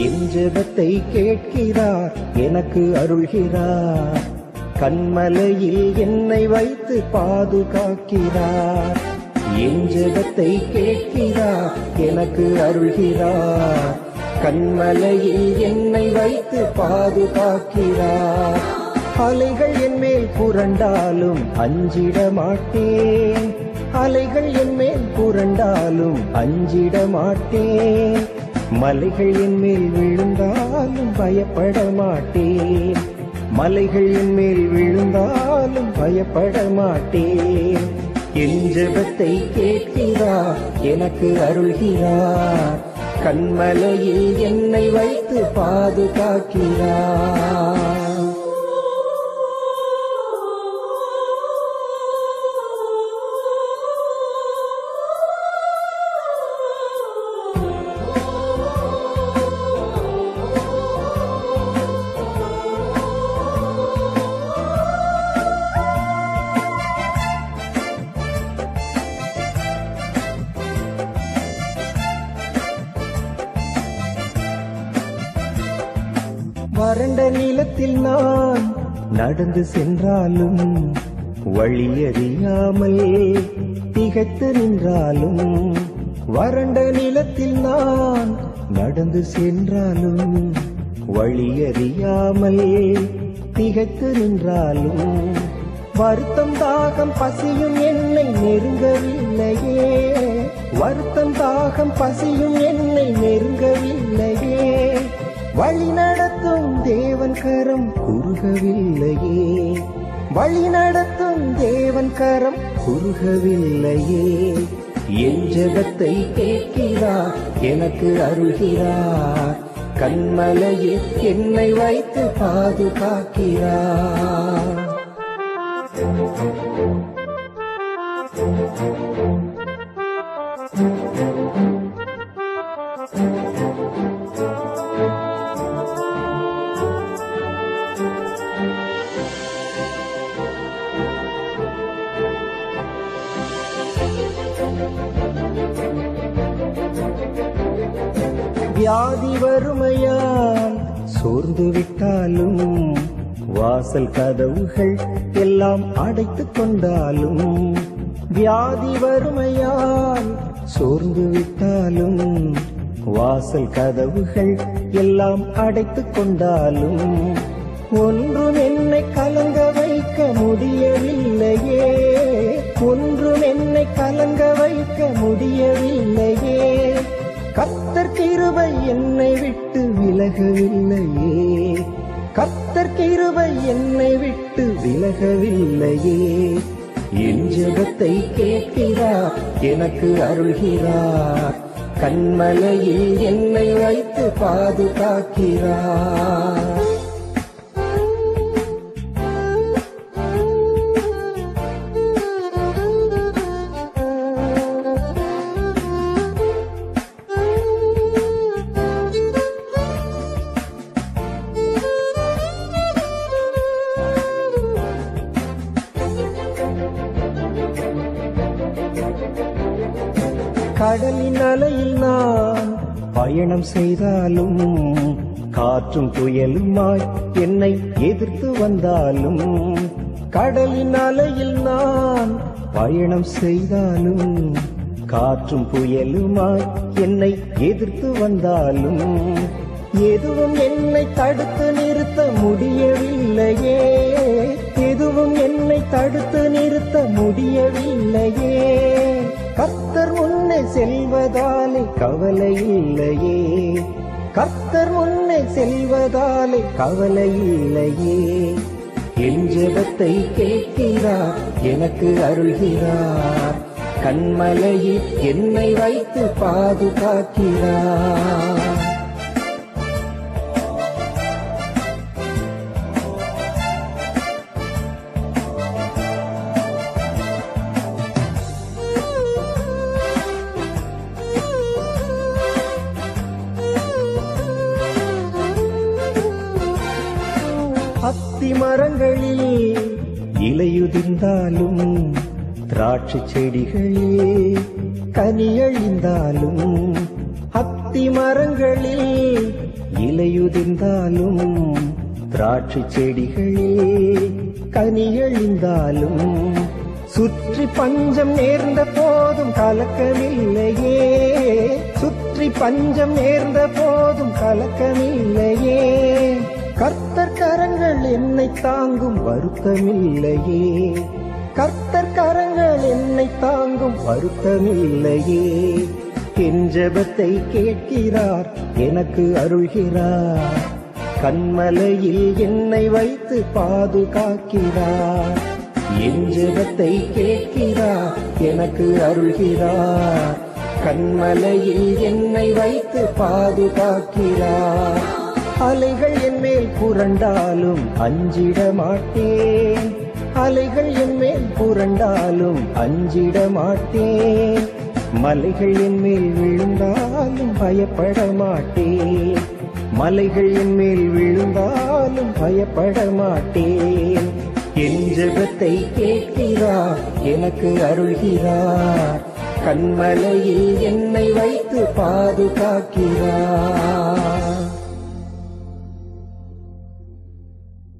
என் ஜெபத்தை கேட்கிறார், எனக்கு அருள்கிறார். கண்மலையில் என்னை வைத்து பாதுகாக்கிறார். என் ஜெபத்தை கேட்கிறார், எனக்கு அருள்கிறார். கண்மலையில் என்னை வைத்து பாதுகாக்கிறார். அலைகள் என் மேல் புரண்டாலும் அஞ்சிட மாட்டேன். அலைகள் என் மேல் புரண்டாலும் அஞ்சிட மாட்டேன். மலைகள் என் மேல் விழுந்தாலும் பயப்பட மாட்டேன். மலைகள் என் மேல் விழுந்தாலும் பயப்பட மாட்டேன். என் ஜெபத்தை கேட்கிறார், எனக்கு அருள்கிறார். கண்மலையில் என்னை வைத்து பாதுகாக்கிறார். வறண்ட நிலத்தில் நான் நடந்து சென்றாலும், வழியறியாமல் திகைத்து நின்றாலும், வறண்ட நிலத்தில் நான் நடந்து சென்றாலும், வழியறியாமல் திகைத்து நின்றாலும், வருத்தம் தாகம் பசியும் என்னை நெருங்கவில்லையே. வருத்தம் தாகம் பசியும் என்னை நெருங்கவில்லையே. வழி நடத்தும் தேவன் கரம் குறுகவில்லையே. வழி நடத்தும் தேவன் கரம் குறுகவில்லையே. என் ஜெபத்தை கேட்கிறார், எனக்கு அருள்கிறார். கண்மலையில் என்னை வைத்து பாதுகாக்கிறார். வியாதி வறுமையால் சோர்ந்து விட்டாலும், வாசல் கதவுகள் எல்லாம் அடைத்துக் கொண்டாலும், வியாதி வறுமையால் சோர்ந்து விட்டாலும், வாசல் கதவுகள் எல்லாம் அடைத்துக் கொண்டாலும், ஒன்றும் என்னை கலங்க வைக்க முடியவில்லையே. ஒன்றும் என்னை கலங்க வைக்க முடியவில்லையே. கர்த்தர் கிருபை என்னை விட்டு விலகவில்லையே. கர்த்தர் கிருபை என்னை விட்டு விலகவில்லையே. என் ஜெபத்தை கேட்கிறார், எனக்கு அருள்கிறார். கண்மலையில் என்னை வைத்து பாதுகாக்கிறார். கடலின் அலையில் நான் பயணம் செய்தாலும், காற்றும் புயலுமாய் என்னை எதிர்த்து வந்தாலும், கடலின் அலையில் நான் பயணம் செய்தாலும், காற்றும் புயலுமாய் என்னை எதிர்த்து வந்தாலும், எதுவும் என்னை தடுத்து நிறுத்த முடியவில்லையே. எதுவும் என்னை தடுத்து நிறுத்த முடியவில்லையே. கர்த்தர் முன்னே செல்வதாலே கவலை இல்லையே. கர்த்தர் முன்னே செல்வதாலே கவலை இல்லையே. என் ஜெபத்தை கேட்கிறார், எனக்கு அருள்கிறார். கண்மலையில் என்னை வைத்து பாதுகாக்கிறார். அத்தி மரங்களில் இலையுதிர்ந்தாலும், திராட்சை செடிகளில் கனியழிந்தாலும், அத்தி அத்தி மரங்களில் இலையுதிர்ந்தாலும் திராட்சை செடிகளில் கனியழிந்தாலும் சுற்றி பஞ்சம் நேர்ந்த போதும் கலக்கமில்லையே, சுற்றி பஞ்சம் நேர்ந்த போதும் கலக்கமில்லையே. கர்த்தர் கரங்கள் என்னை தாங்கும் வருத்தமில்லையே, கர்த்தர் கரங்கள் என்னை தாங்கும் வருத்தமில்லையே. என் ஜெபத்தை கேட்கிறார், எனக்கு அருள்கிறார், கன்மலையில் என்னை வைத்து பாதுகாக்கிறார். என் ஜெபத்தை கேட்கிறார், எனக்கு அருள்கிறார், கன்மலையில் என்னை வைத்து பாதுகாக்கிறார். அலைகள் என் மேல் புரண்டாலும் அஞ்சிட மாட்டேன், அலைகள் என் மேல் புரண்டாலும் அஞ்சிட மாட்டேன். மலைகள் என் மேல் விழுந்தாலும் பயப்பட மாட்டேன், மலைகள் என் மேல் விழுந்தாலும் பயப்பட மாட்டேன். என் ஜெபத்தை கேட்கிறார், எனக்கு அருள்கிறார், கன்மலையில் என்னை வைத்து பாதுகாக்கிறார்.